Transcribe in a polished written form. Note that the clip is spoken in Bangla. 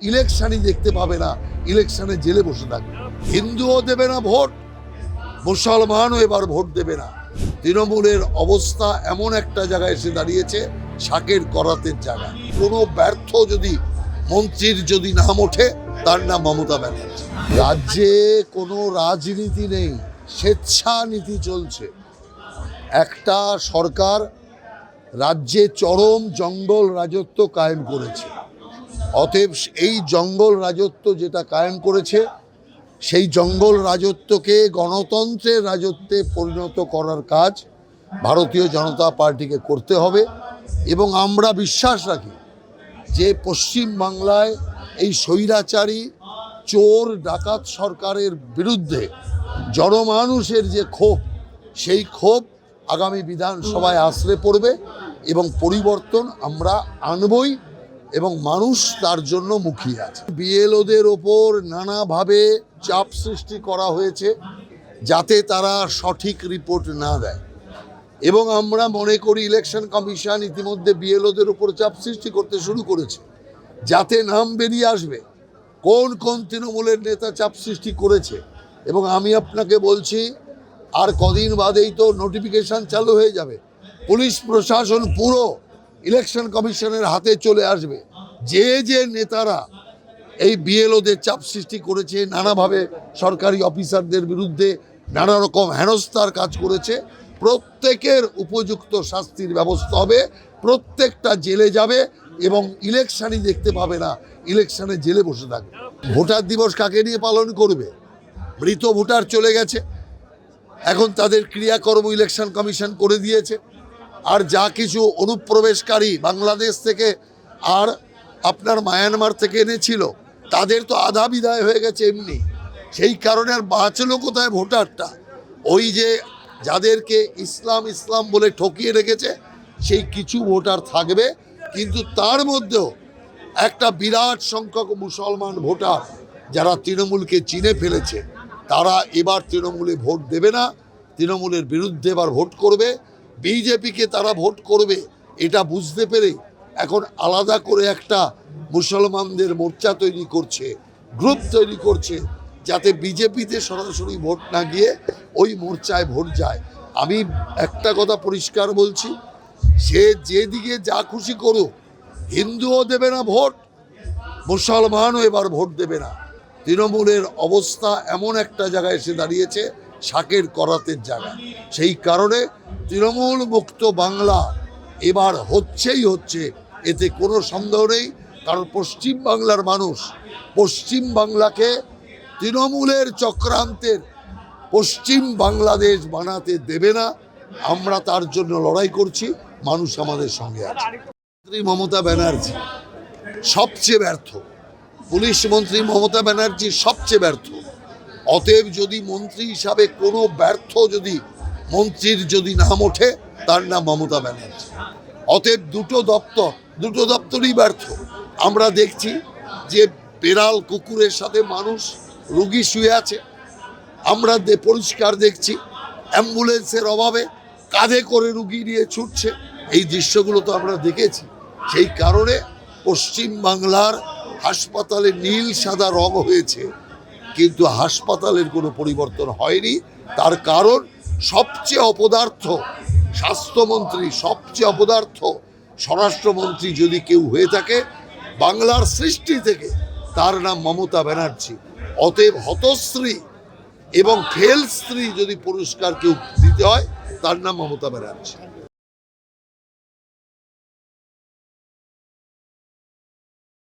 ইলেকশনই দেখতে পাবে না, ইলেকশনে জেলে বসে থাকবে। হিন্দুও দেবে না ভোট, মুসলমানও এবার ভোট দেবে না। তৃণমূলের অবস্থা এমন একটা জায়গায় এসে দাঁড়িয়েছে, শাকের করাতের জায়গা। কোনো ব্যর্থ যদি মন্ত্রীর যদি নাম ওঠে, তার নাম মমতা ব্যানার্জি। রাজ্যে কোনো রাজনীতি নেই, স্বেচ্ছানীতি চলছে। একটা সরকার রাজ্যে চরম জঙ্গল রাজত্ব কায়েম করেছে। অতএব এই জঙ্গল রাজত্ব যেটা কায়েম করেছে, সেই জঙ্গল রাজত্বকে গণতন্ত্রের রাজত্বে পরিণত করার কাজ ভারতীয় জনতা পার্টিকে করতে হবে। এবং আমরা বিশ্বাস রাখি যে পশ্চিম বাংলায় এই স্বৈরাচারী চোর ডাকাত সরকারের বিরুদ্ধে জনমানুষের যে ক্ষোভ, সেই ক্ষোভ আগামী বিধানসভায় আছড়ে পড়বে এবং পরিবর্তন আমরা আনবই এবং মানুষ তার জন্য মুখিয়ে আছে। বিএলওদের ওপর নানাভাবে চাপ সৃষ্টি করা হয়েছে যাতে তারা সঠিক রিপোর্ট না দেয়, এবং আমরা মনে করি ইলেকশন কমিশন ইতিমধ্যে বিএলওদের উপর চাপ সৃষ্টি করতে শুরু করেছে যাতে নাম বেরিয়ে আসবে কোন কোন তৃণমূলের নেতা চাপ সৃষ্টি করেছে। এবং আমি আপনাকে বলছি, আর কদিন বাদেই তো নোটিফিকেশন চালু হয়ে যাবে। পুলিশ প্রশাসন পুরো ইলেকশন কমিশনের হাতে চলে আসবে। যে যে নেতারা এই বিএলওদের চাপ সৃষ্টি করেছে, নানাভাবে সরকারি অফিসারদের বিরুদ্ধে নানা রকম হেনস্থার কাজ করেছে, প্রত্যেকের উপযুক্ত শাস্তির ব্যবস্থা হবে। প্রত্যেকটা জেলে যাবে এবং ইলেকশনই দেখতে পাবে না, ইলেকশনে জেলে বসে থাকবে। ভোটার দিবস কাকে নিয়ে পালন করবে? মৃত ভোটার চলে গেছে, এখন তাদের ক্রিয়াকর্ম ইলেকশন কমিশন করে দিয়েছে। আর যা কিছু অনুপ্রবেশকারী বাংলাদেশ থেকে আর আপনার মায়ানমার থেকে এনেছিল, তাদের তো আধা বিদায় হয়ে গেছে এমনি। সেই কারণে আর বাঁচলো কোথায় ভোটারটা? ওই যে যাদেরকে ইসলাম ইসলাম বলে ঠকিয়ে রেখেছে, সেই কিছু ভোটার থাকবে। কিন্তু তার মধ্যেও একটা বিরাট সংখ্যক মুসলমান ভোটার যারা তৃণমূলকে চিনে ফেলেছে, তারা এবার তৃণমূলে ভোট দেবে না, তৃণমূলের বিরুদ্ধে এবার ভোট করবে। বিজেপিকে তারা ভোট করবে এটা বুঝতে পেরে এখন আলাদা করে একটা মুসলমানদের মোর্চা তৈরি করছে, গ্রুপ তৈরি করছে, যাতে বিজেপিতে সরাসরি ভোট না গিয়ে ওই মোর্চায় ভোট যায়। আমি একটা কথা পরিষ্কার বলছি, সে যেদিকে যা খুশি করুক, হিন্দুও দেবে না ভোট, মুসলমানও এবার ভোট দেবে না। তৃণমূলের অবস্থা এমন একটা জায়গায় এসে দাঁড়িয়েছে, শাকের করাতের জায়গা। সেই কারণে তৃণমূল মুক্ত বাংলা এবার হচ্ছেই হচ্ছে, এতে কোনো সন্দেহ নেই। কারণ পশ্চিম বাংলার মানুষ পশ্চিম বাংলাকে তৃণমূলের চক্রান্তের পশ্চিম বাংলাদেশ বানাতে দেবে না। আমরা তার জন্য লড়াই করছি, মানুষ আমাদের সঙ্গে আছে। মমতা ব্যানার্জি সবচেয়ে ব্যর্থ, পুলিশ মন্ত্রী মমতা ব্যানার্জি সবচেয়ে ব্যর্থ। অতএব যদি মন্ত্রী হিসাবে কোনো ব্যর্থ যদি মন্ত্রীর যদি নাম ওঠে, তার নাম মমতা ব্যানার্জি। অতএব দুটো দপ্তরই ব্যর্থ। আমরা দেখছি যে বেড়াল কুকুরের সাথে মানুষ, রুগী শুয়ে আছে। আমরা পরিষ্কার দেখছি অ্যাম্বুলেন্সের অভাবে কাঁধে করে রুগী নিয়ে ছুটছে। এই দৃশ্যগুলো তো আমরা দেখেছি। সেই কারণে পশ্চিম বাংলার হাসপাতালে নীল সাদা রং হয়েছে, কিন্তু হাসপাতালের কোনো পরিবর্তন হয়নি। তার কারণ সবচেয়ে অপদার্থ স্বাস্থ্যমন্ত্রী, সবচেয়ে অপদার্থ স্বরাষ্ট্রমন্ত্রী যদি কেউ হয়ে থাকে বাংলার সৃষ্টি থেকে, তার নাম মমতা ব্যানার্জি। অতএব হতশ্রী এবং ফেল স্ত্রী যদি পুরস্কার কেউ দিতে হয়, তার নাম মমতা ব্যানার্জি।